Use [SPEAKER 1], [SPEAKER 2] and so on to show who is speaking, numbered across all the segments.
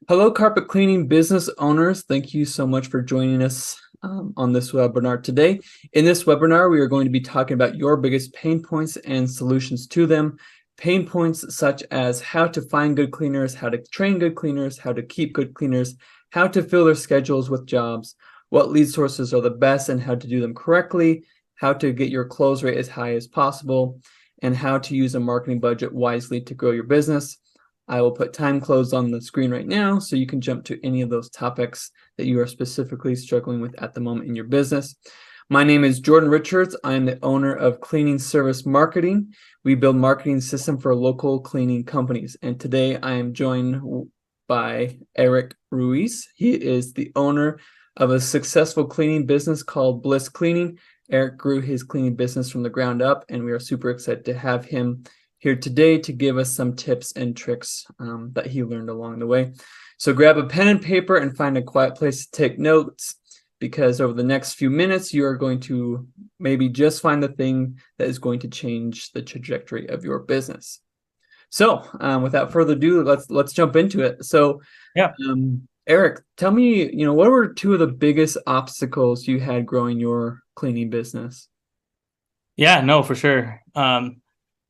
[SPEAKER 1] Hello, carpet cleaning business owners. Thank you so much for joining us on this webinar today. In this webinar, we are going to be talking about your biggest pain points and solutions to them. Pain points such as how to find good cleaners, how to train good cleaners, how to keep good cleaners, how to fill their schedules with jobs, what lead sources are the best and how to do them correctly, how to get your close rate as high as possible, and how to use a marketing budget wisely to grow your business. I will put time codes on the screen right now so you can jump to any of those topics that you are specifically struggling with at the moment in your business. My name is Jordan Richards. I am the owner of Cleaning Service Marketing. We build marketing system for local cleaning companies. And today I am joined by Eric Ruiz. He is the owner of a successful cleaning business called Bliss Cleaning. Eric grew his cleaning business from the ground up, and we are super excited to have him here today to give us some tips and tricks that he learned along the way. So grab a pen and paper and find a quiet place to take notes, because over the next few minutes, you are going to maybe just find the thing that is going to change the trajectory of your business. So without further ado, let's jump into it. So
[SPEAKER 2] Yeah.
[SPEAKER 1] Eric, tell me, what were two of the biggest obstacles you had growing your cleaning business?
[SPEAKER 2] Yeah, no, for sure.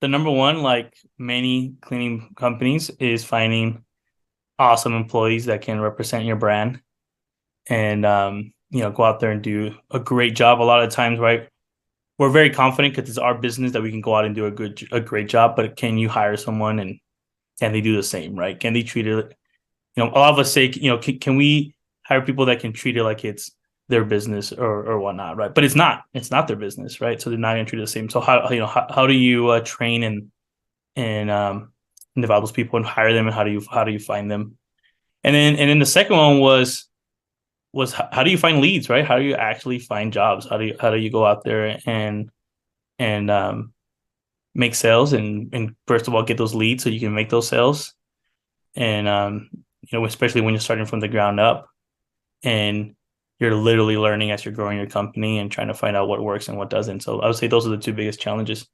[SPEAKER 2] The number one, like many cleaning companies, is finding awesome employees that can represent your brand and go out there and do a great job. A lot of times, right? We're very confident because it's our business that we can go out and do a great job. But can you hire someone and can they do the same, right? Can they treat it? A lot of us say, can we hire people that can treat it like it's their business or whatnot, right? But it's not their business, right? So they're not going to treat it the same. So how do you train and develop those people and hire them, and how do you find them? And then the second one was how do you find leads, right? How do you actually find jobs? How do you go out there and make sales and first of all get those leads so you can make those sales, and especially when you're starting from the ground up and you're literally learning as you're growing your company and trying to find out what works and what doesn't. So I would say those are the two biggest challenges.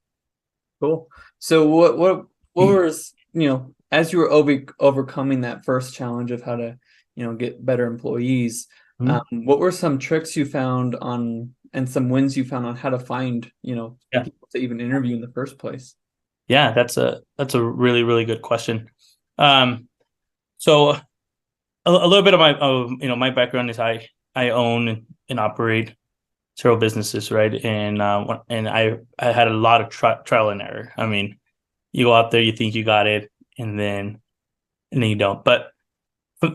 [SPEAKER 1] Cool. So what was, as you were overcoming that first challenge of how to, get better employees,
[SPEAKER 2] Mhm.
[SPEAKER 1] what were some tricks you found on and some wins you found on how to find,
[SPEAKER 2] Yeah.
[SPEAKER 1] people to even interview in the first place?
[SPEAKER 2] Yeah, that's a really, really good question. Um, so a little bit of my background is I own and operate several businesses, right? And I had a lot of trial and error. I mean, you go out there, you think you got it, and then you don't. But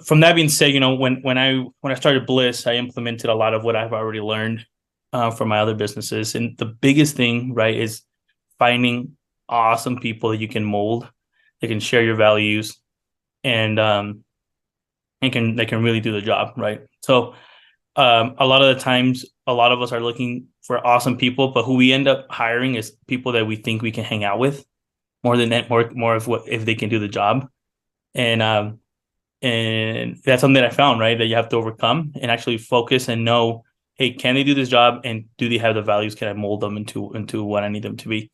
[SPEAKER 2] from that being said, when I started Bliss, I implemented a lot of what I've already learned from my other businesses. And the biggest thing, right, is finding awesome people that you can mold, that can share your values, and they can really do the job, right? So a lot of the times, a lot of us are looking for awesome people, but who we end up hiring is people that we think we can hang out with more than that, more of what if they can do the job. And um and that's something that I found, right, that you have to overcome and actually focus and know, hey, can they do this job and do they have the values? Can I mold them into what I need them to be?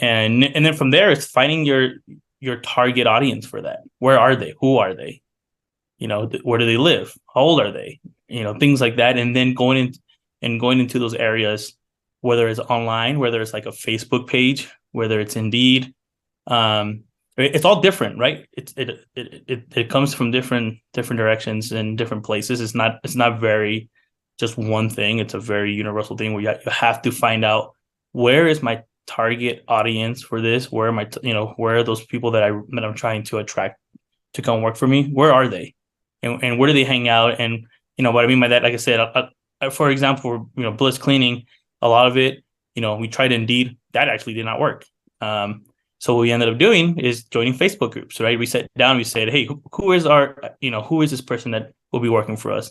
[SPEAKER 2] And then from there, it's finding your target audience for that. Where are they? Who are they? Where do they live? How old are they? Things like that. And then going into those areas, whether it's online, whether it's like a Facebook page, whether it's Indeed, um, it's all different, right? It comes from different directions and different places. It's not very just one thing. It's a very universal thing where you have to find out, where is my target audience for this? Where am I? Where are those people that I'm trying to attract to come work for me? Where are they? And where do they hang out? And what I mean by that, like I said, for example, Bliss Cleaning, a lot of it, we tried Indeed, that actually did not work. So what we ended up doing is joining Facebook groups, right? We sat down, we said, hey, who is this person that will be working for us?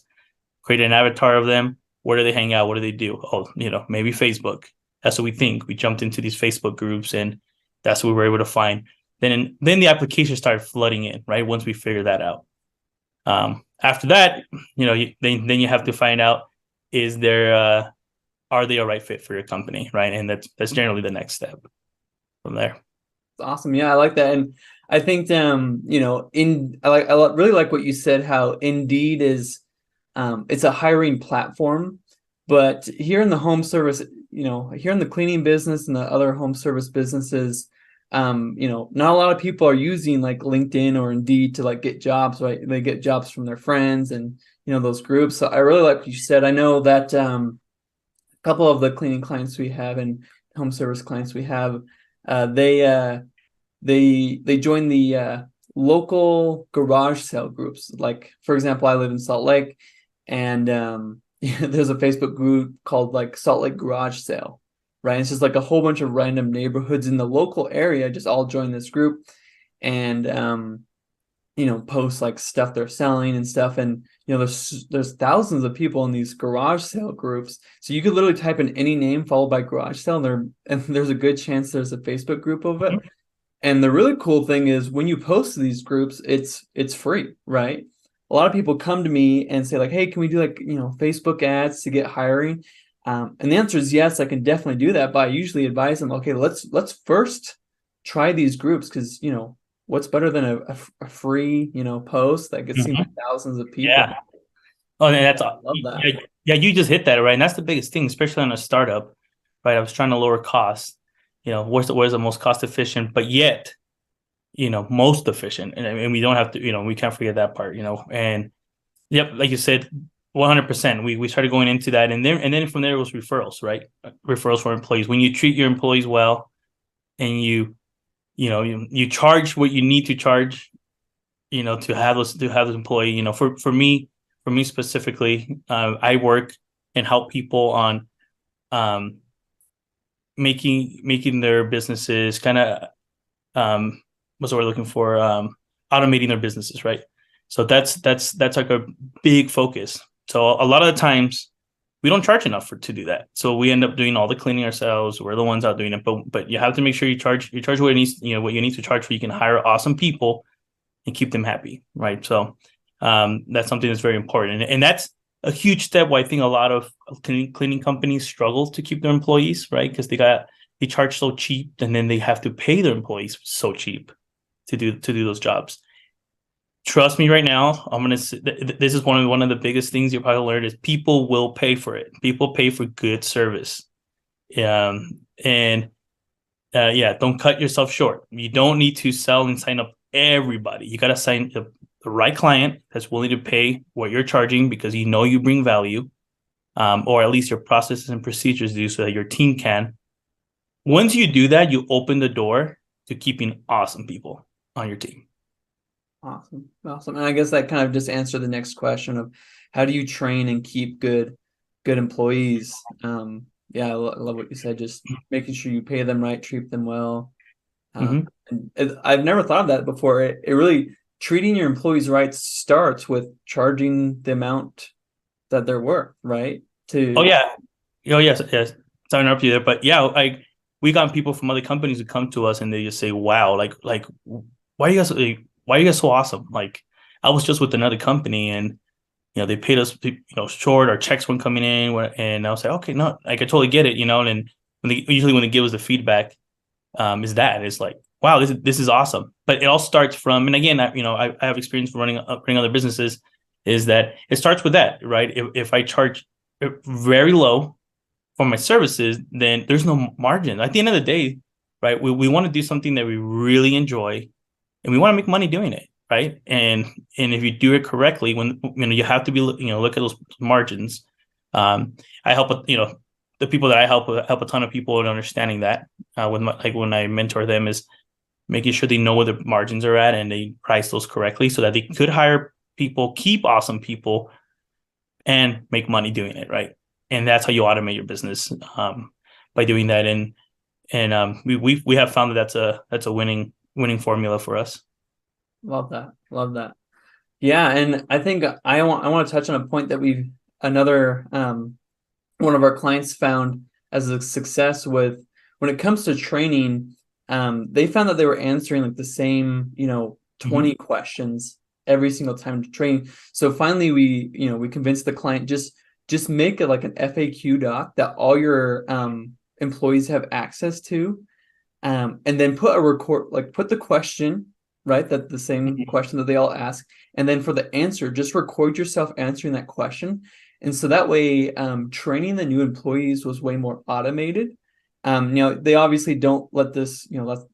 [SPEAKER 2] Created an avatar of them. Where do they hang out? What do they do? Oh, maybe Facebook. That's what we think. We jumped into these Facebook groups, and that's what we were able to find. Then the application started flooding in, right? Once we figured that out. After that, then you have to find out, is there are they a right fit for your company, right? And that's generally the next step from there.
[SPEAKER 1] Awesome. Yeah, I like that. And I think really like what you said, how Indeed is it's a hiring platform, but here in the home service, here in the cleaning business and the other home service businesses, not a lot of people are using like LinkedIn or Indeed to like get jobs, right? They get jobs from their friends and those groups. So I really like what you said. I know that a couple of the cleaning clients we have and home service clients we have, they join the local garage sale groups. Like for example, I live in Salt Lake, and there's a Facebook group called like Salt Lake Garage Sale, right? It's just like a whole bunch of random neighborhoods in the local area just all join this group, and post like stuff they're selling and stuff. And there's thousands of people in these garage sale groups, so you could literally type in any name followed by garage sale, and there's a good chance there's a Facebook group of it. And the really cool thing is when you post to these groups, it's free, right? A lot of people come to me and say like, "Hey, can we do like, Facebook ads to get hiring?" And the answer is yes, I can definitely do that. But I usually advise them, okay, let's first try these groups, because what's better than a free post that gets seen by thousands of people?
[SPEAKER 2] Yeah. Oh, and that's
[SPEAKER 1] I love that.
[SPEAKER 2] yeah, yeah. You just hit that right, and that's the biggest thing, especially on a startup, right? I was trying to lower costs. Where's the most cost efficient, but yet, most efficient, and we don't have to, we can't forget that part, And yep, like you said, 100%. We started going into that, and then from there it was referrals, right? Referrals for employees. When you treat your employees well, and you charge what you need to charge, to have those employee. For me specifically, I work and help people on um, making their businesses kind of what's the word we're looking for, automating their businesses, right? So that's like a big focus. So a lot of the times we don't charge enough to do that. So we end up doing all the cleaning ourselves. We're the ones out doing it, but you have to make sure you charge what it needs, what you need to charge for. You can hire awesome people and keep them happy, right? So that's something that's very important, and that's a huge step. Why I think a lot of cleaning companies struggle to keep their employees, right? Because they charge so cheap, and then they have to pay their employees so cheap to do those jobs. Trust me, right now, I'm gonna. This is one of the biggest things you'll probably learn is people will pay for it. People pay for good service, and yeah, don't cut yourself short. You don't need to sell and sign up everybody. You got to sign the right client that's willing to pay what you're charging because you bring value, or at least your processes and procedures do so that your team can. Once you do that, you open the door to keeping awesome people on your team.
[SPEAKER 1] Awesome. Awesome. And I guess that kind of just answered the next question of how do you train and keep good employees? Yeah, I love what you said. Just making sure you pay them right, treat them well.
[SPEAKER 2] Mm-hmm.
[SPEAKER 1] And I've never thought of that before. It really, treating your employees right starts with charging the amount that they're worth, right?
[SPEAKER 2] Oh yeah. Oh yes, yes. Sorry to interrupt you there, but yeah, like we got people from other companies who come to us and they just say, "Wow, like why are you guys why are you guys so awesome?" Like I was just with another company and they paid us short, our checks weren't coming in, and I was like, okay, no, like I totally get it, and usually when they give us the feedback, is that it's like, wow, this is awesome. But it all starts from, and again, I have experience running other businesses, is that it starts with that, right? If I charge very low for my services, then there's no margin. At the end of the day, right? We want to do something that we really enjoy, and we want to make money doing it, right? And if you do it correctly, when you have to be look at those margins. I help the people that I help a ton of people in understanding that. When I mentor them, is making sure they know where the margins are at and they price those correctly so that they could hire people, keep awesome people, and make money doing it, right? And that's how you automate your business, by doing that. And we have found that that's a winning formula for us.
[SPEAKER 1] Love that. Love that. Yeah, and I think I want to touch on a point that another one of our clients found as a success with when it comes to training. They found that they were answering like the same 20 questions every single time to train. So finally we convinced the client, just make it like an FAQ doc that all your employees have access to, and then put the question right? That the same
[SPEAKER 2] Mhm.
[SPEAKER 1] question that they all ask. And then for the answer, just record yourself answering that question. And so that way, training the new employees was way more automated. They obviously don't let this,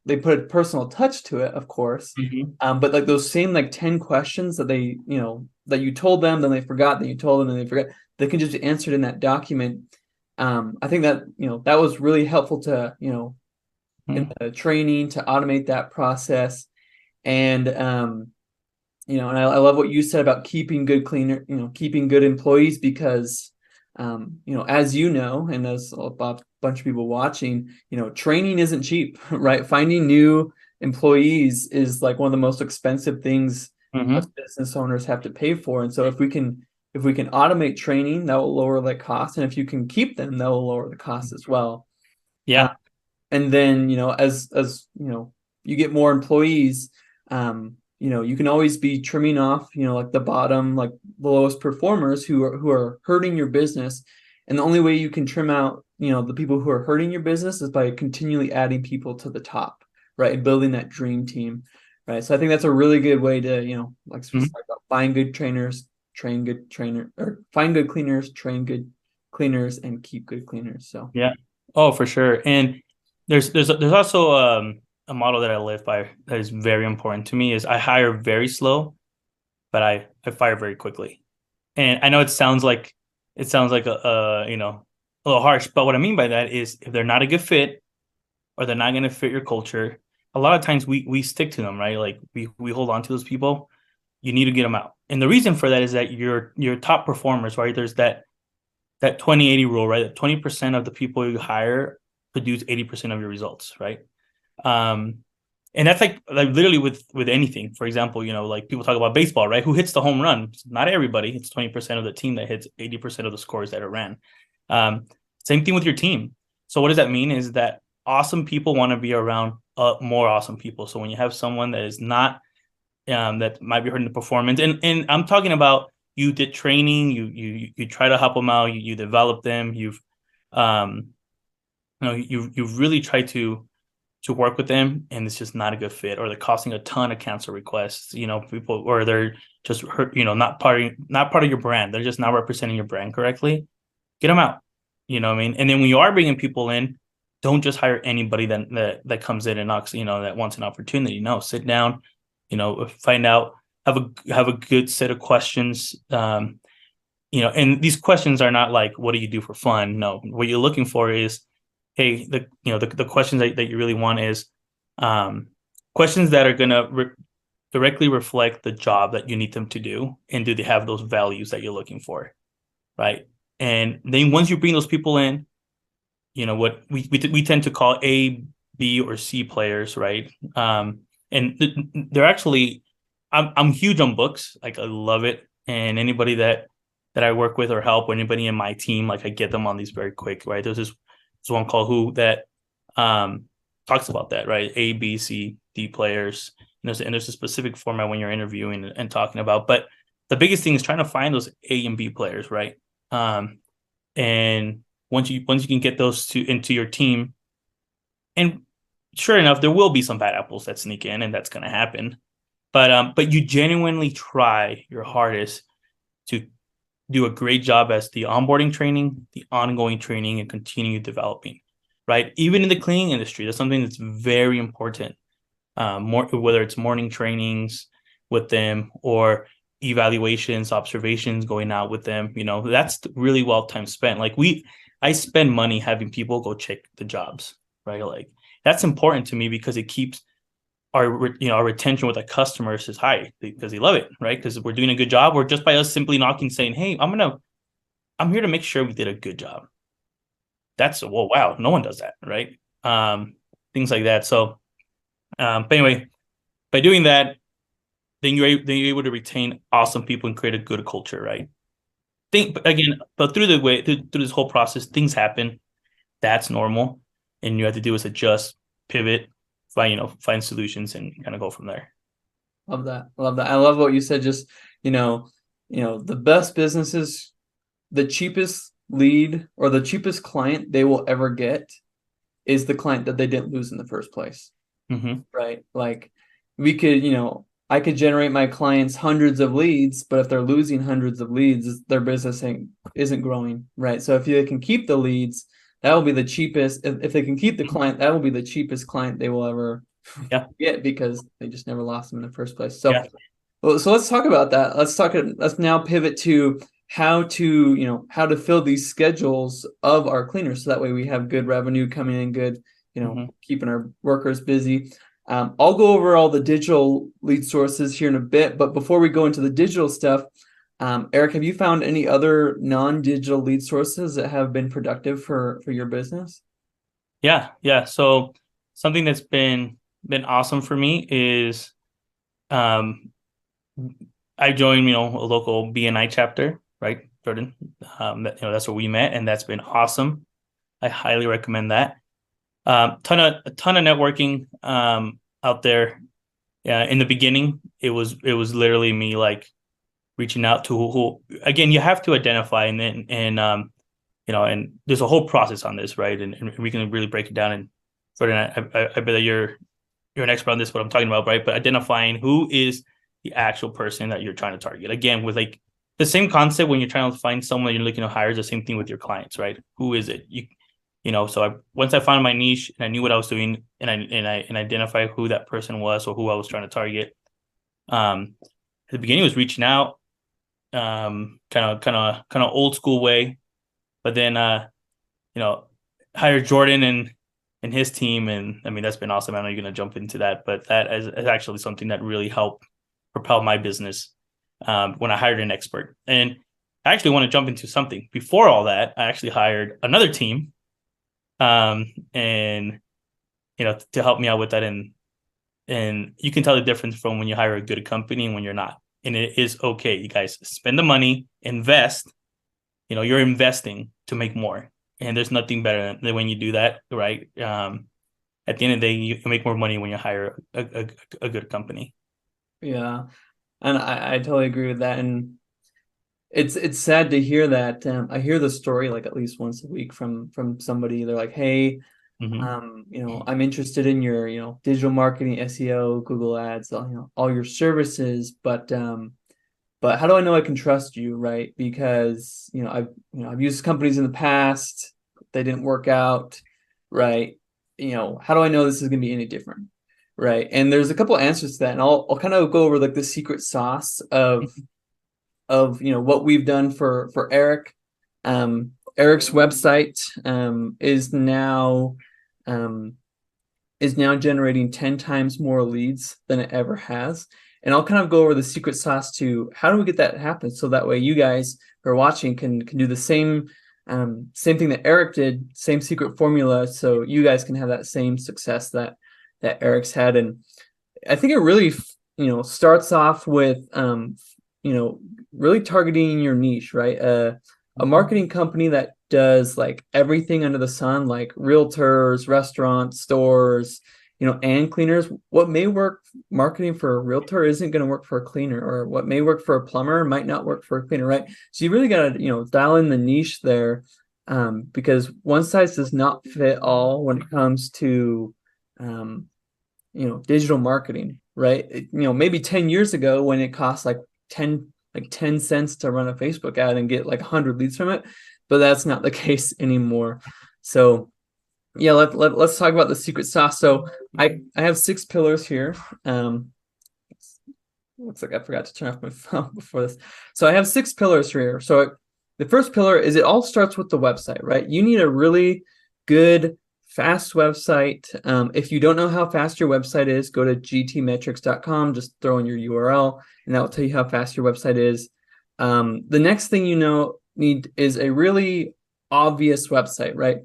[SPEAKER 1] they put a personal touch to it, of course.
[SPEAKER 2] Mhm.
[SPEAKER 1] But like those same like 10 questions that that you told them, then they forgot, then you told them, then they forgot, they can just be answered in that document. I think that, that was really helpful to, in
[SPEAKER 2] Mhm.
[SPEAKER 1] the training to automate that process. And and I love what you said about keeping good cleaner, keeping good employees because as and as a bunch of people watching, training isn't cheap, right? Finding new employees is like one of the most expensive things us
[SPEAKER 2] Mhm.
[SPEAKER 1] business owners have to pay for. And so if we can automate training, that will lower the cost. And if you can keep them, that will lower the cost as well. Uh,
[SPEAKER 2] Yeah.
[SPEAKER 1] and then as you get more employees, you can always be trimming off like the bottom, like the lowest performers who are hurting your business. And the only way you can trim out the people who are hurting your business is by continually adding people to the top, right, and building that dream team, right? So I think that's a really good way to like we
[SPEAKER 2] Mhm.
[SPEAKER 1] talked about, find good trainers, train good trainer, or find good cleaners, train good cleaners, and keep good cleaners. So
[SPEAKER 2] Yeah. Oh, for sure. And there's also a model that I live by that is very important to me is I hire very slow, but I fire very quickly. And I know it sounds like a little harsh, but what I mean by that is if they're not a good fit or they're not going to fit your culture, a lot of times we stick to them, right? Like we hold on to those people. You need to get them out. And the reason for that is that your top performers, right? There's that 20-80 rule, right? That 20% of the people you hire produce 80% of your results, right? Um, and that's like literally with anything. For example, like people talk about baseball, right? Who hits the home run? Not everybody. It's 20% of the team that hits 80% of the scores that are ran. Um, Same thing with your team. So what does that mean? Is that awesome people want to be around more awesome people. So when you have someone that is not that might be hurting the performance, and I'm talking about you did training, you try to help them out, you develop them, um, you've really tried to work with them and it's just not a good fit or they're costing a ton of cancel requests, people, or they're just hurt, not part of your brand, they're just not representing your brand correctly. Get them out. What I mean? And then when you are bringing people in, don't just hire anybody that comes in and knocks, that wants an opportunity. No, sit down, find out, have a good set of questions. And these questions are not like, what do you do for fun? No, what you're looking for is, hey, the questions that you really want is um, questions that are going to directly reflect the job that you need them to do, and do they have those values that you're looking for, right? And then once you bring those people in, what we tend to call A, B, or C players, right? And they're actually, I'm huge on books, like I love it, and anybody that I work with or help, or anybody in my team, like I get them on these very quick, right? There's one called Who that um talks about that, right? A, B, C, D players. And there's a specific format when you're interviewing and talking about, but the biggest thing is trying to find those A and B players, right? And once you can get those two into your team, and sure enough, there will be some bad apples that sneak in, and that's going to happen. But you genuinely try your hardest to do a great job as the onboarding training, the ongoing training, and continue developing. Right, even in the cleaning industry, that's something that's very important. More whether it's morning trainings with them or evaluations, observations, going out with them, that's really well time spent. Like I spend money having people go check the jobs, right? Like that's important to me because it keeps our retention with the customers is high because they love it, right? Because we're doing a good job, or just by us simply knocking, saying, "Hey, I'm here to make sure we did a good job." That's, well, wow, no one does that, right? Things like that. So, but anyway, by doing that, then you're able to retain awesome people and create a good culture, right? Think again, but through this whole process, things happen. That's normal, and you have to do is adjust, pivot, find solutions, and kind of go from there.
[SPEAKER 1] love that. Love that. I love what you said. Just, the best businesses, the cheapest lead or the cheapest client they will ever get is the client that they didn't lose in the first place,
[SPEAKER 2] Mm-hmm.
[SPEAKER 1] right? Like, we could, I could generate my clients hundreds of leads, but if they're losing hundreds of leads, their business isn't growing, right? So if they can keep the leads, that will be the cheapest. If they can keep the client, that will be the cheapest client they will ever
[SPEAKER 2] Yeah.
[SPEAKER 1] get because they just never lost them in the first place.
[SPEAKER 2] Yeah.
[SPEAKER 1] So let's talk about that. Let's now pivot to how to fill these schedules of our cleaners so that way we have good revenue coming in, good, keeping our workers busy. I'll go over all the digital lead sources here in a bit, but before we go into the digital stuff, Eric, have you found any other non-digital lead sources that have been productive for your business?
[SPEAKER 2] Yeah. Yeah. So something that's been awesome for me is um I joined, a local BNI chapter, right, Jordan? That's where we met, and that's been awesome. I highly recommend that. A ton of networking out there. In the beginning, it was literally me like reaching out to who again, you have to identify, and there's a whole process on this, right? And we can really break it down. And Jordan, I bet that you're an expert on this, what I'm talking about, right? But identifying who is the actual person that you're trying to target. Again, with like the same concept when you're trying to find someone you're looking to hire is the same thing with your clients, right? Who is it? Once I found my niche and I knew what I was doing and identified who that person was or who I was trying to target. At the beginning was reaching out, kind of old school way, but then hired Jordan and his team, and I mean that's been awesome. I know you're gonna jump into that, but that is actually something that really helped propel my business when I hired an expert. And I actually want to jump into something before all that. I actually hired another team, and to help me out with that, and you can tell the difference from when you hire a good company and when you're not. And it is okay, you guys spend the money, invest. You're investing to make more, and there's nothing better than when you do that, right? At the end of the day, you make more money when you hire a good company.
[SPEAKER 1] Yeah, and I totally agree with that. And it's sad to hear that. I hear the story like at least once a week from somebody. They're like, "Hey,
[SPEAKER 2] Mm-hmm.
[SPEAKER 1] I'm interested in your, digital marketing, SEO, Google Ads, all your services, but how do I know I can trust you, right? Because, I've used companies in the past, they didn't work out, right? How do I know this is going to be any different, right? And there's a couple answers to that, and I'll kind of go over like the secret sauce of what we've done for Eric. Eric's website um, is now generating 10 times more leads than it ever has. And I'll kind of go over the secret sauce to how do we get that to happen so that way you guys who are watching can do the same thing that Eric did, same secret formula, so you guys can have that same success that Eric's had. And I think it really starts off with really targeting your niche, right? A marketing company that does like everything under the sun, like realtors, restaurants, stores, and cleaners. What may work marketing for a realtor isn't going to work for a cleaner, or what may work for a plumber might not work for a cleaner, right? So you really got to, dial in the niche there, because one size does not fit all when it comes to, digital marketing, right? Maybe 10 years ago when it cost like 10 cents to run a Facebook ad and get like 100 leads from it, but that's not the case anymore. So yeah, let's talk about the secret sauce. So I have 6 pillars here. Looks like I forgot to turn off my phone before this. So I have 6 pillars here. So the first pillar is it all starts with the website, right? You need a really good, fast website. If you don't know how fast your website is, go to gtmetrics.com, just throw in your URL, and that will tell you how fast your website is. The next thing need is a really obvious website, right?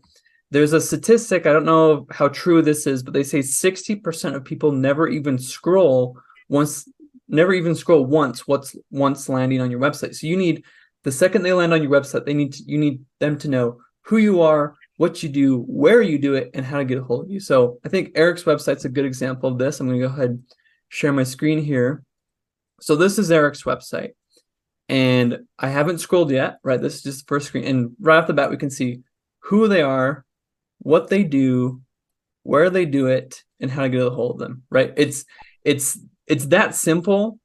[SPEAKER 1] There's a statistic, I don't know how true this is, but they say 60% of people never even scroll once what's once landing on your website. So you need, the second they land on your website, you need them to know who you are, what you do, where you do it, and how to get a hold of you. So I think Eric's website's a good example of this. I'm going to go ahead and share my screen here. So this is Eric's website, and I haven't scrolled yet, right? This is just the first screen, and right off the bat we can see who they are, what they do, where they do it, and how to get a hold of them, right? It's it's that simple.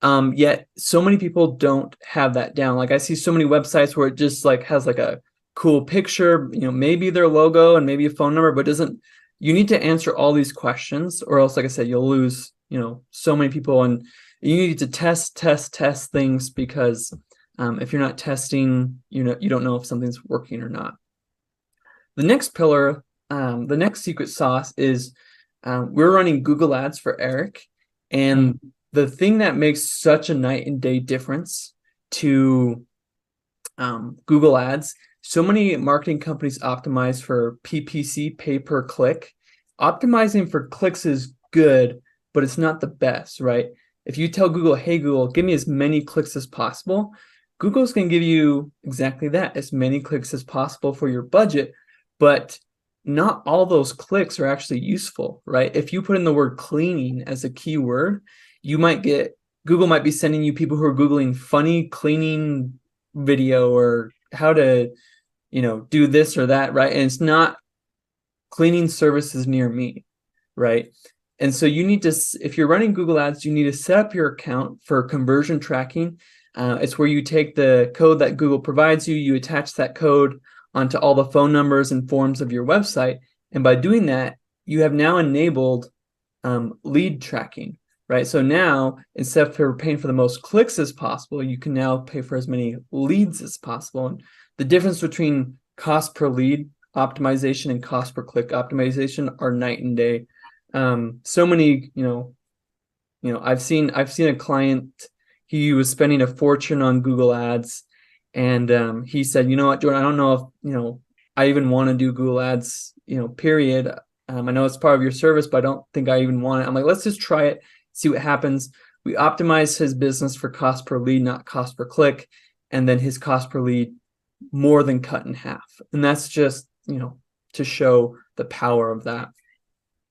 [SPEAKER 1] Yet so many people don't have that down. Like I see so many websites where it just like has like a cool picture, maybe their logo and maybe a phone number, but doesn't. You need to answer all these questions, or else, like I said, you'll lose, so many people. And you need to test things, because if you're not testing, you don't know if something's working or not. The next pillar, the next secret sauce is we're running Google Ads for Eric. And the thing that makes such a night and day difference to Google Ads, so many marketing companies optimize for PPC, pay per click. Optimizing for clicks is good, but it's not the best, right? If you tell Google, hey, Google, give me as many clicks as possible, Google's going to give you exactly that, as many clicks as possible for your budget. But not all those clicks are actually useful, right? If you put in the word cleaning as a keyword, Google might be sending you people who are Googling funny cleaning video or how to, do this or that, right? And it's not cleaning services near me, right? And so you need to, if you're running Google Ads, you need to set up your account for conversion tracking. It's where you take the code that Google provides you, you attach that code onto all the phone numbers and forms of your website. And by doing that, you have now enabled lead tracking, right? So now, instead of paying for the most clicks as possible, you can now pay for as many leads as possible. And the difference between cost per lead optimization and cost per click optimization are night and day. So many, I've seen a client, he was spending a fortune on Google Ads, and he said, you know what, Jordan, I don't know if, I even want to do Google Ads, period. I know it's part of your service, but I don't think I even want it. I'm like, let's just try it, see what happens. We optimized his business for cost per lead, not cost per click. And then his cost per lead more than cut in half. And that's just, to show the power of that.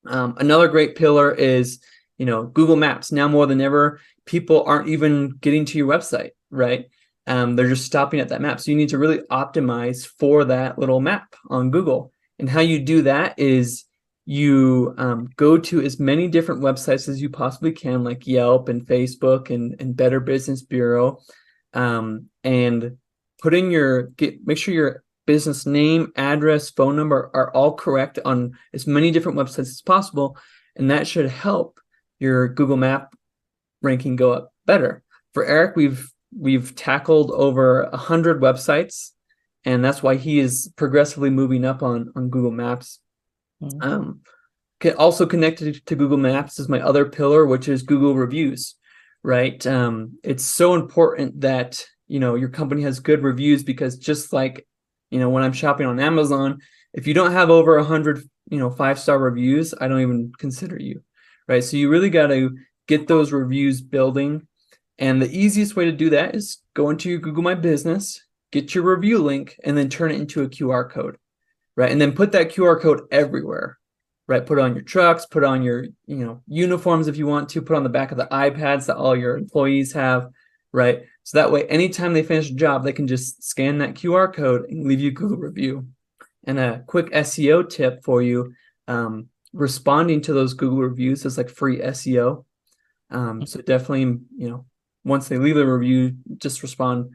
[SPEAKER 1] Another great pillar is, Google Maps. Now more than ever, people aren't even getting to your website, right? They're just stopping at that map. So you need to really optimize for that little map on Google. And how you do that is you go to as many different websites as you possibly can, like Yelp and Facebook and Better Business Bureau, and put in make sure your business name, address, phone number are all correct on as many different websites as possible. And that should help your Google Map ranking go up better. For Eric, we've tackled over 100 websites, and that's why he is progressively moving up on Google Maps. Also connected to Google Maps is my other pillar, which is Google reviews, right? It's so important that, your company has good reviews, because just like, when I'm shopping on Amazon, if you don't have over 100, 5-star reviews, I don't even consider you, right? So you really got to get those reviews building. And the easiest way to do that is go into your Google My Business, get your review link, and then turn it into a QR code, right? And then put that QR code everywhere, right? Put it on your trucks, put it on your, uniforms if you want to, put it on the back of the iPads that all your employees have, right? So that way, anytime they finish a job, they can just scan that QR code and leave you a Google review. And a quick SEO tip for you, responding to those Google reviews is like free SEO. So definitely, once they leave the review, just respond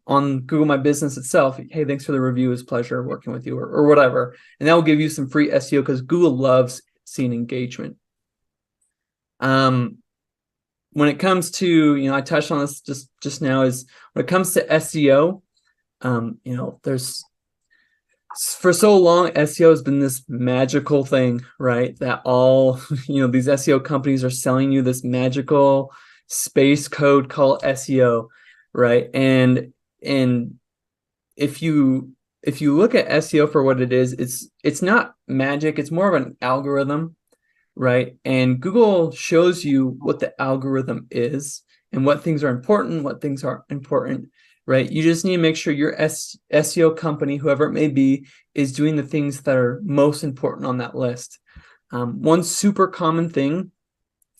[SPEAKER 1] on Google My Business itself. Hey, thanks for the review. It's a pleasure working with you, or whatever. And that will give you some free SEO, because Google loves seeing engagement. When it comes to, I touched on this just now, is when it comes to SEO, there's, for so long, SEO has been this magical thing, right? That all, these SEO companies are selling you this magical space code called SEO, right? And if you look at SEO for what it is, it's not magic. It's more of an algorithm, right? And Google shows you what the algorithm is and what things are important, what things aren't important, right? You just need to make sure your SEO company, whoever it may be, is doing the things that are most important on that list. One super common thing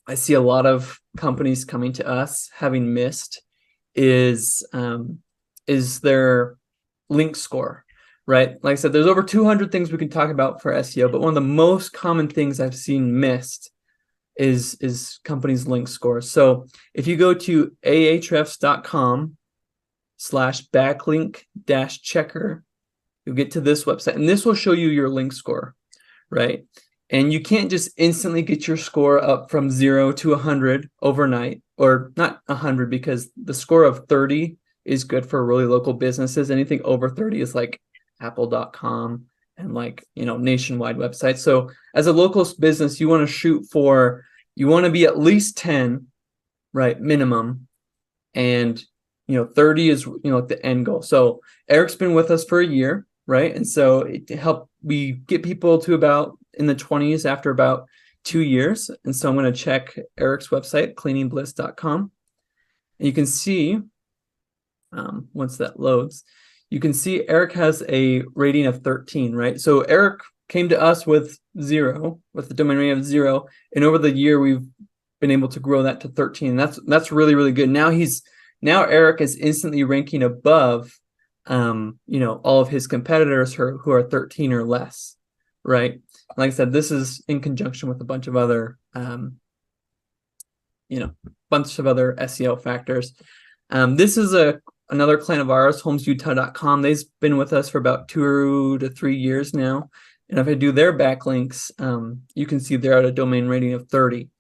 [SPEAKER 1] I see a lot of companies coming to us having missed is their link score, right? Like I said, there's over 200 things we can talk about for SEO, but one of the most common things I've seen missed is company's link score. So if you go to ahrefs.com/backlink-checker, you'll get to this website, and this will show you your link score, right? And you can't just instantly get your score up from 0 to 100 overnight, or not 100, because the score of 30 is good for really local businesses. Anything over 30 is like apple.com and like, nationwide websites. So as a local business, you want to you want to be at least 10, right? Minimum. And, 30 is, like the end goal. So Eric's been with us for a year, right? And so we get people to about in the 20s after about 2 years. And so I'm going to check Eric's website, cleaningbliss.com. And you can see, once that loads, you can see Eric has a rating of 13, right? So Eric came to us with the domain rating of 0. And over the year, we've been able to grow that to 13. That's really, really good. Now Eric is instantly ranking above, all of his competitors who are 13 or less, right? Like I said, this is in conjunction with a bunch of other, SEO factors. This is another client of ours, homesutah.com. They've been with us for about 2 to 3 years now. And if I do their backlinks, you can see they're at a domain rating of 30,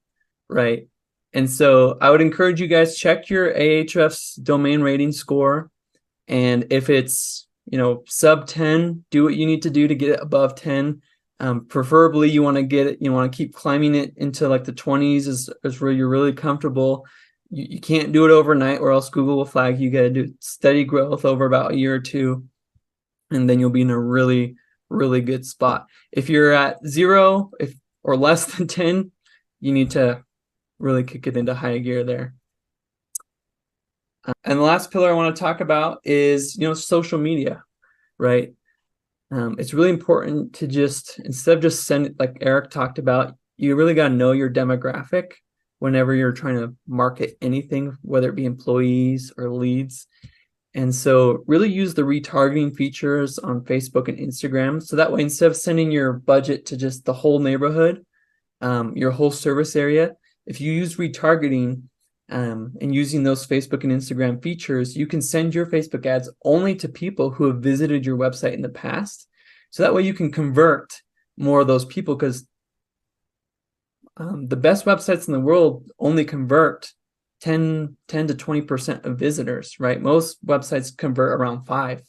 [SPEAKER 1] right? And so I would encourage you guys, check your Ahrefs domain rating score. And if it's, sub 10, do what you need to do to get it above 10. Preferably you want to keep climbing it into like the 20s is where you're really comfortable. You can't do it overnight or else Google will flag you. You got to do steady growth over about a year or two, and then you'll be in a really, really good spot. If you're at 0 or less than 10, you need to really kick it into high gear there. And the last pillar I want to talk about is, social media, right? It's really important to instead of just send it like Eric talked about, you really got to know your demographic whenever you're trying to market anything, whether it be employees or leads. And so really use the retargeting features on Facebook and Instagram. So that way, instead of sending your budget to just the whole neighborhood, your whole service area, if you use retargeting and using those Facebook and Instagram features, you can send your Facebook ads only to people who have visited your website in the past. So that way you can convert more of those people, because the best websites in the world only convert 10 to 20% of visitors, right? Most websites convert around 5%.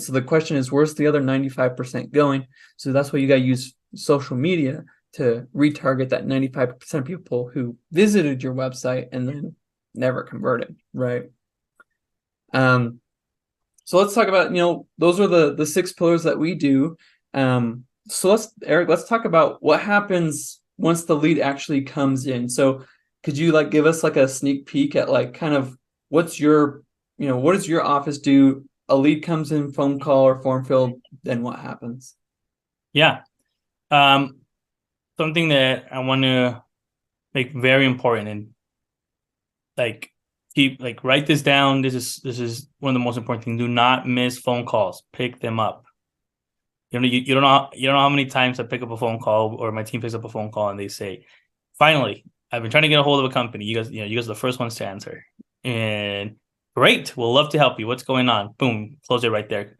[SPEAKER 1] So the question is, where's the other 95% going? So that's why you got to use social media to retarget that 95% of people who visited your website and then never converted, right? So let's talk about, those are the 6 pillars that we do. So Eric, let's talk about what happens once the lead actually comes in. So could you give us a sneak peek at kind of what does your office do? A lead comes in, phone call or form filled, then what happens?
[SPEAKER 2] Yeah. Something that I want to make very important and write this down. This is one of the most important things. Do not miss phone calls. Pick them up. You don't know how many times I pick up a phone call or my team picks up a phone call and they say, "Finally, I've been trying to get a hold of a company. You guys are the first ones to answer. And great, we'll love to help you. What's going on?" Boom, close it right there.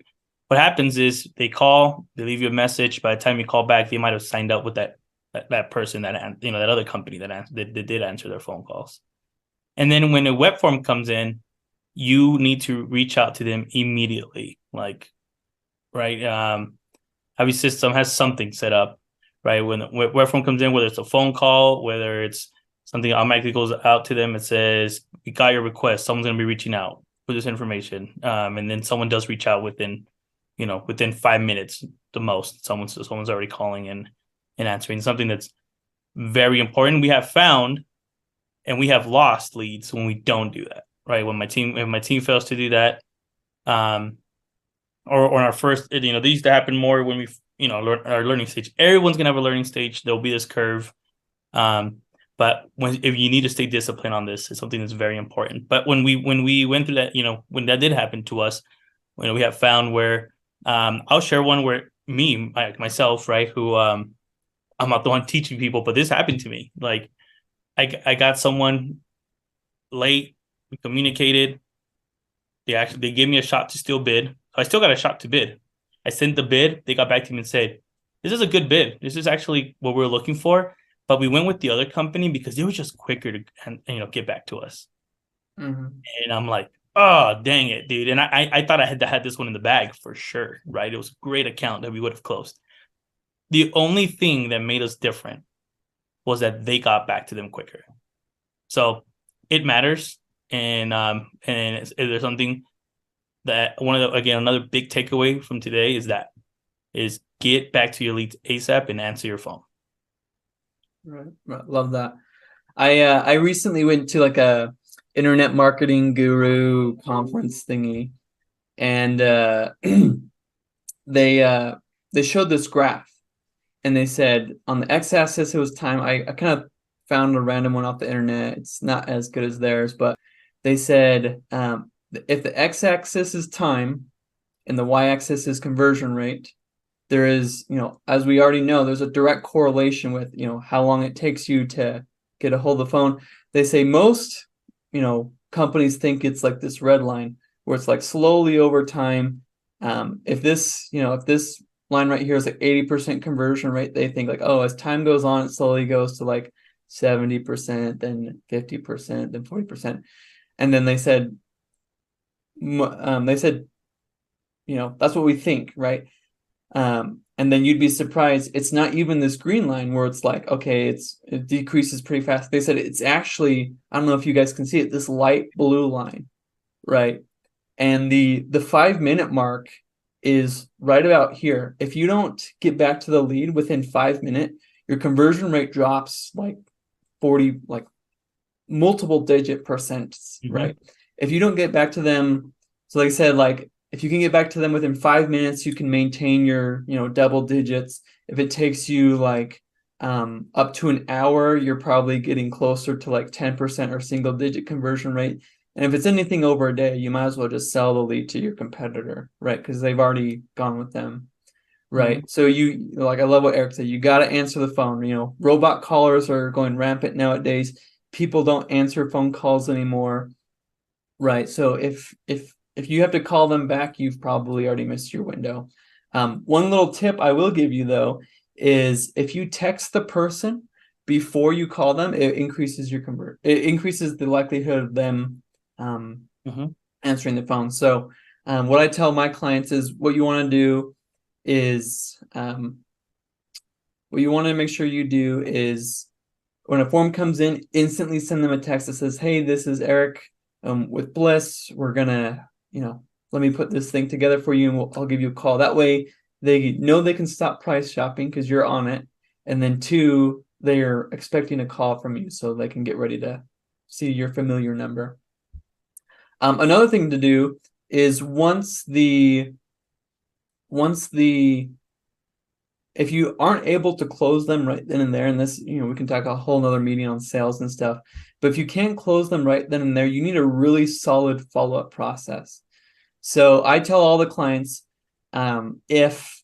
[SPEAKER 2] What happens is they call, they leave you a message. By the time you call back, they might have signed up with that person that other company that did answer their phone calls. And then when a web form comes in, you need to reach out to them immediately. Every system has something set up, right? When the web form comes in, whether it's a phone call, whether it's something automatically goes out to them, it says, "We got your request. Someone's going to be reaching out with this information." And then someone does reach out within 5 minutes, the most. Someone's already calling and answering. Something that's very important. We have found, and we have lost leads when we don't do that, right? When my team fails to do that, or on our first, they used to happen more when we, our learning stage. Everyone's gonna have a learning stage. There'll be this curve, but if you need to stay disciplined on this, it's something that's very important. But when we went through that, when that did happen to us, we have found where, I'll share one where myself, right, who I'm not the one teaching people, but this happened to me. Like I got someone late, we communicated. They gave me a shot to still bid. I still got a shot to bid. I sent the bid. They got back to me and said, "This is a good bid. This is actually what we're looking for." But we went with the other company because it was just quicker to get back to us.
[SPEAKER 1] Mm-hmm.
[SPEAKER 2] And I'm like, "Oh, dang it, dude!" And I thought I had this one in the bag for sure, right? It was a great account that we would have closed. The only thing that made us different was that they got back to them quicker. So it matters. And is there something that one of the again another big takeaway from today is get back to your leads ASAP and answer your phone.
[SPEAKER 1] Right. Love that. I recently went to like a internet marketing guru conference thingy, and they uh they showed this graph, and they said on the x-axis it was time. I kind of found a random one off the internet. It's not as good as theirs, but they said if the x-axis is time and the y-axis is conversion rate, there is, as we already know, there's a direct correlation with, how long it takes you to get a hold of the phone. They say most, companies think it's like this red line where it's like slowly over time. If this line right here is like 80% conversion rate, they think like, oh, as time goes on, it slowly goes to like 70%, then 50%, then 40%. And then they said, that's what we think, right? And then you'd be surprised it's not even this green line where it's like, okay, it decreases pretty fast. They said it's actually, I don't know if you guys can see it, this light blue line, right? And the 5 minute mark is right about here. If you don't get back to the lead within 5 minutes, your conversion rate drops like 40, like multiple digit percents,
[SPEAKER 2] Mm-hmm.
[SPEAKER 1] right? If you don't get back to them, so like I said, like if you can get back to them within 5 minutes, you can maintain your, double digits. If it takes you like up to an hour, you're probably getting closer to like 10% or single digit conversion rate. And if it's anything over a day, you might as well just sell the lead to your competitor, right? Because they've already gone with them.
[SPEAKER 2] Mm-hmm.
[SPEAKER 1] Right. So I love what Eric said. You got to answer the phone. Robot callers are going rampant nowadays. People don't answer phone calls anymore. Right. So if you have to call them back, you've probably already missed your window. One little tip I will give you though is if you text the person before you call them, it increases it increases the likelihood of them
[SPEAKER 2] Mm-hmm.
[SPEAKER 1] answering the phone. So what I tell my clients is what you want to do is what you want to make sure you do is when a form comes in, instantly send them a text that says, "Hey, this is Eric with Bliss. We're gonna, let me put this thing together for you, and I'll give you a call." That way, they know they can stop price shopping because you're on it, and then two, they're expecting a call from you, so they can get ready to see your familiar number. Another thing to do is once the if you aren't able to close them right then and there, and this, we can talk a whole nother meeting on sales and stuff, but if you can't close them right then and there, you need a really solid follow-up process. So I tell all the clients, if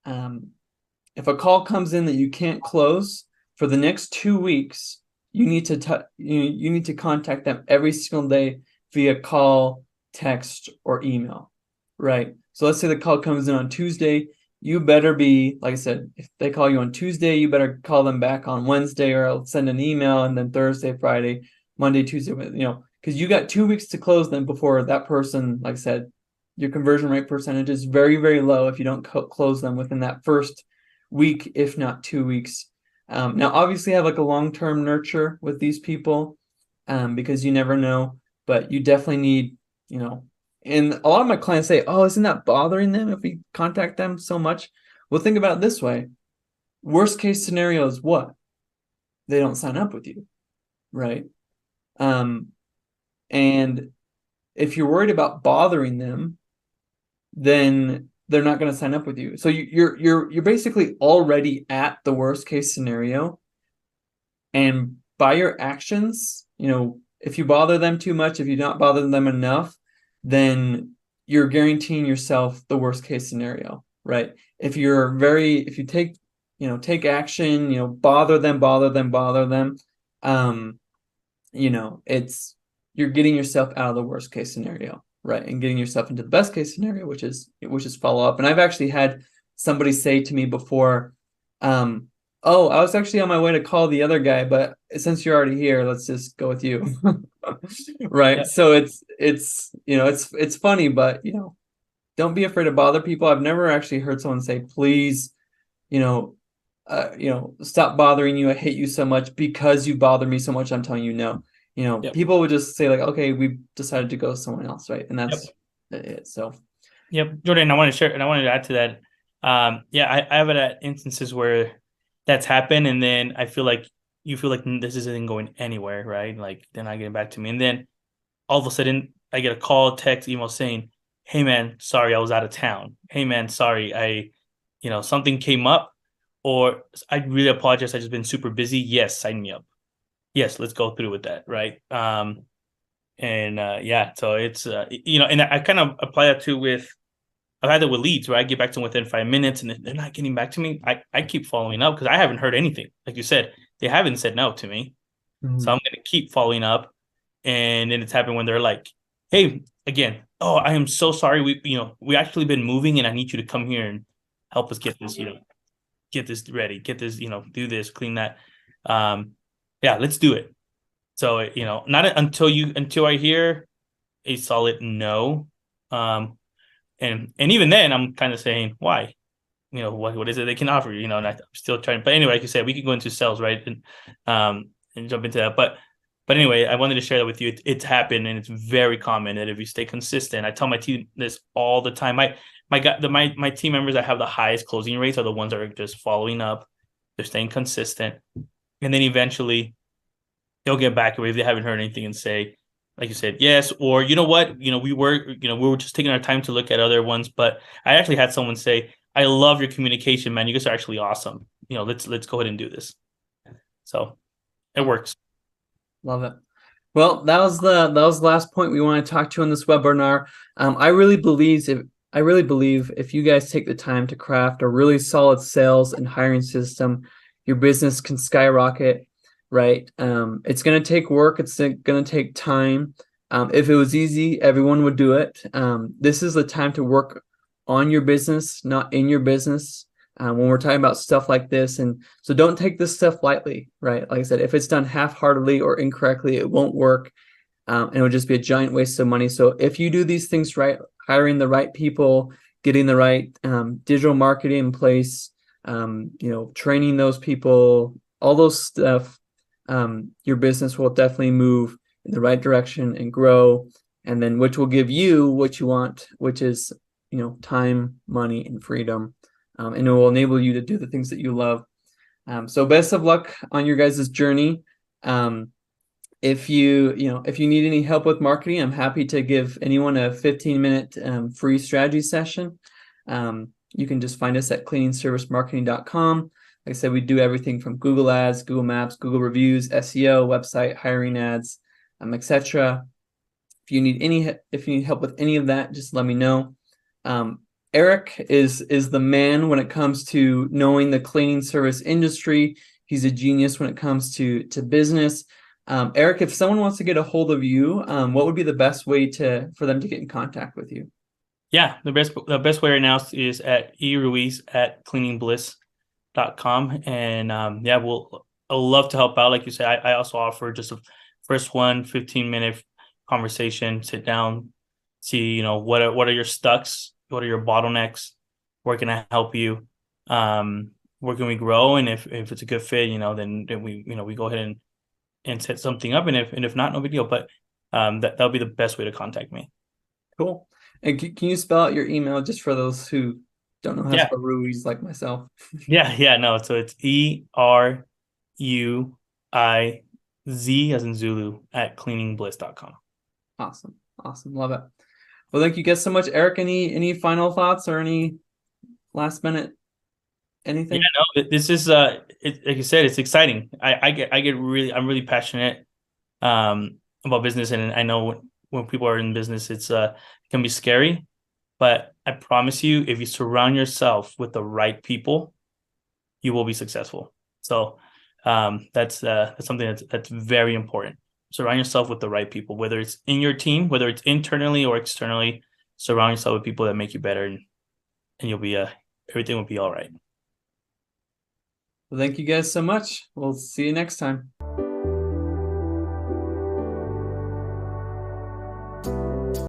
[SPEAKER 1] a call comes in that you can't close for the next 2 weeks, you need to contact them every single day via call, text, or email, right? So let's say the call comes in on Tuesday. You better be, like I said, if they call you on Tuesday, you better call them back on Wednesday, or I'll send an email, and then Thursday, Friday, Monday, Tuesday, because you got 2 weeks to close them before that person, like I said, your conversion rate percentage is very, very low if you don't close them within that first week, if not 2 weeks. Now, obviously, have like a long-term nurture with these people because you never know, but you definitely need, and a lot of my clients say, "Oh, isn't that bothering them if we contact them so much?" Well, think about it this way. Worst case scenario is what? They don't sign up with you, right? Um, and if you're worried about bothering them, then they're not going to sign up with you. So you're basically already at the worst case scenario, and by your actions, if you bother them too much, if you don't bother them enough, then you're guaranteeing yourself the worst case scenario, right? If you take, take action, bother them, bother them, bother them. Um, it's you're getting yourself out of the worst case scenario, right? And getting yourself into the best case scenario, which is follow up. And I've actually had somebody say to me before, oh, I was actually on my way to call the other guy, but since you're already here, let's just go with you. Right.
[SPEAKER 2] Yeah.
[SPEAKER 1] So it's funny, but don't be afraid to bother people. I've never actually heard someone say, please, you know, stop bothering you. I hate you so much because you bother me so much. I'm telling you no.
[SPEAKER 2] Yep.
[SPEAKER 1] People would just say like, okay, we decided to go with someone else, right? And
[SPEAKER 2] Yep.
[SPEAKER 1] that's it. So,
[SPEAKER 2] Yep. Jordan, I want to share, and I wanted to add to that. Yeah, I have had instances where that's happened, and then I feel like you feel like this isn't going anywhere, right? Like they're not getting back to me, and then all of a sudden I get a call, text, email saying, "Hey man, sorry I was out of town. Hey man, sorry something came up, or I really apologize. I just been super busy. Yes, sign me up. Yes, let's go through with that, right?" And yeah, so it's and I kind of apply that too with I've had that with leads where I get back to them within 5 minutes and they're not getting back to me. I keep following up because I haven't heard anything. Like you said, they haven't said no to me. So
[SPEAKER 1] mhm.
[SPEAKER 2] I'm going to keep following up. And then it's happened when they're like, hey, again, oh, I am so sorry. We actually been moving and I need you to come here and help us get this, get this ready, get this, do this, clean that. Um, yeah, let's do it. So, not until I hear a solid no. Um, and even then I'm kind of saying, why? What is it they can offer you? And I'm still trying. But anyway, like you said, we could go into sales, right? And jump into that. But anyway, I wanted to share that with you. It's happened, and it's very common that if you stay consistent, I tell my team this all the time. My team members that have the highest closing rates are the ones that are just following up. They're staying consistent, and then eventually they'll get back if they haven't heard anything and say, like you said, yes, or you know what, we were just taking our time to look at other ones. But I actually had someone say, I love your communication, man. You guys are actually awesome. Let's go ahead and do this. So it works.
[SPEAKER 1] Love it. Well, that was the last point we want to talk to in this webinar. I really believe if you guys take the time to craft a really solid sales and hiring system, your business can skyrocket, right? It's going to take work. It's going to take time. If it was easy, everyone would do it. This is the time to work on your business, not in your business. When we're talking about stuff like this, and so don't take this stuff lightly, right? Like I said, if it's done half-heartedly or incorrectly, it won't work, and it would just be a giant waste of money. So if you do these things right, hiring the right people, getting the right digital marketing in place, training those people, all those stuff, your business will definitely move in the right direction and grow, and then which will give you what you want, which is time, money, and freedom, and it will enable you to do the things that you love. So best of luck on your guys' journey. If you need any help with marketing, I'm happy to give anyone a 15-minute free strategy session. You can just find us at cleaningservicemarketing.com. Like I said, we do everything from Google Ads, Google Maps, Google Reviews, SEO, website, hiring ads, etc. If you need help with any of that, just let me know. Eric is the man when it comes to knowing the cleaning service industry. He's a genius when it comes to business. Eric, if someone wants to get a hold of you, what would be the best way for them to get in contact with you?
[SPEAKER 2] Yeah, the best way right now is at eruiz@cleaningbliss.com. And yeah, I'll love to help out. Like you said, I also offer just a first 15-minute conversation, sit down, see, what are your stucks, what are your bottlenecks, where can I help you, where can we grow, and if it's a good fit, then we go ahead and set something up, and if not, no big deal. But that'll be the best way to contact me.
[SPEAKER 1] Cool. And can you spell out your email just for those who don't know how to
[SPEAKER 2] Yeah,
[SPEAKER 1] spell Ruiz like myself?
[SPEAKER 2] yeah, no. So it's ERUIZ as in Zulu at cleaningbliss.com.
[SPEAKER 1] Awesome. Awesome. Love it. Well, thank you guys so much. Eric, any final thoughts or any last minute
[SPEAKER 2] Yeah,
[SPEAKER 1] anything?
[SPEAKER 2] no, this is like you said, it's exciting. I'm really passionate about business, and I know when people are in business, it can be scary, but I promise you, if you surround yourself with the right people, you will be successful. So that's something that's very important. Surround yourself with the right people, whether it's in your team, whether it's internally or externally. Surround yourself with people that make you better, and you'll be everything will be all right.
[SPEAKER 1] Well, thank you guys so much. We'll see you next time.